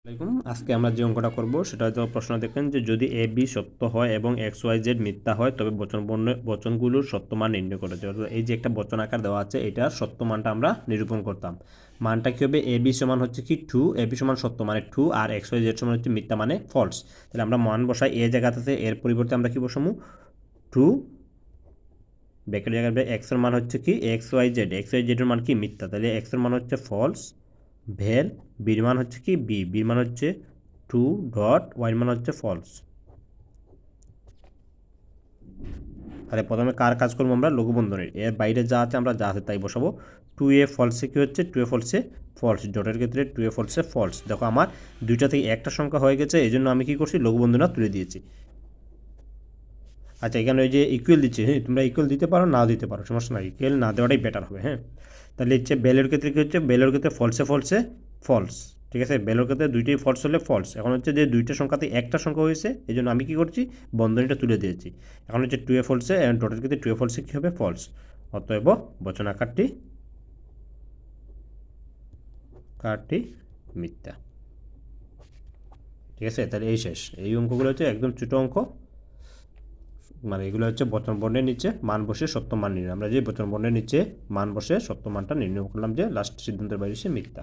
আজকে আমরা যে অঙ্কটা করব সেটা হয়তো প্রশ্ন দেখেন যে যদি এ বি সত্য হয় এবং এক্স ওয়াই জেড মিথ্যা হয় তবে বচনগুলোর সত্য মান নির্ণয় করতে হবে। এই যে একটা বচন আকার দেওয়া আছে এটার সত্য মানটা আমরা নিরূপণ করতাম। মানটা কী হবে? এ বি সমান হচ্ছে কি 2, এ বি সমান সত্য মানে 2 আর এক্স ওয়াই জেড সমান হচ্ছে মিথ্যা মানে ফলস। তাহলে আমরা মান বসাই এ জায়গাতে, এর পরিবর্তে আমরা কি বসাবো 2 ব্যাকের জায়গায় এক্সের মান হচ্ছে কি এক্স ওয়াই জেডের মান কি মিথ্যা, তাহলে এক্সের মান হচ্ছে ফলস, ভেল বির মান হচ্ছে কি বির মান হচ্ছে 2 ডট ওয়াইয়ের মান হচ্ছে ফলস। তাহলে প্রথমে কার কাজ করবো আমরা? লঘুবন্ধনের এর বাইরে যা আছে আমরা যা আছে তাই বসাবো। 2a ফলসে কী হচ্ছে? 2a ফলসে ফলস, ডটের ক্ষেত্রে 2a ফলসে ফলস। দেখো আমার দুইটা থেকে একটা সংখ্যা হয়ে গেছে, এই জন্য আমি কী করছি লঘুবন্ধনা তুলে দিয়েছি। আচ্ছা, এখানে ওই যে ইকুয়াল দিচ্ছে, হ্যাঁ তোমরা ইকুয়াল দিতে পারো নাও দিতে পারো, সমস্যা নাই, ইকুয়াল না দেওয়াটাই বেটার হবে। হ্যাঁ, তাহলে হচ্ছে বেলের ক্ষেত্রে কী হচ্ছে? বেলের ক্ষেত্রে ফলসে ফলসে ফলস, ঠিক আছে, বেলের ক্ষেত্রে দুইটাই ফলস হলে ফলস। এখন হচ্ছে যে দুইটা সংখ্যাতে একটা সংখ্যা হয়েছে, এই জন্য আমি কী করছি বন্ধনীটা তুলে দিয়েছি। এখন হচ্ছে 2a ফলসে ডটের ক্ষেত্রে 2a ফলসে কী হবে? ফলস। অতএব বচন আকারটি মিথ্যা। ঠিক আছে, তাহলে এই শেষ। এই অঙ্কগুলো হচ্ছে একদম ছোটো অঙ্ক, মানে এগুলো হচ্ছে বচন বর্ণের নিচে মান বসে সত্য মান নির্ণয়। আমরা যে বচন বর্ণের নিচে মান বসে সত্য মানটা নির্ণয় করলাম যে লাস্ট সিদ্ধান্তের বাইরে সে মিথ্যা।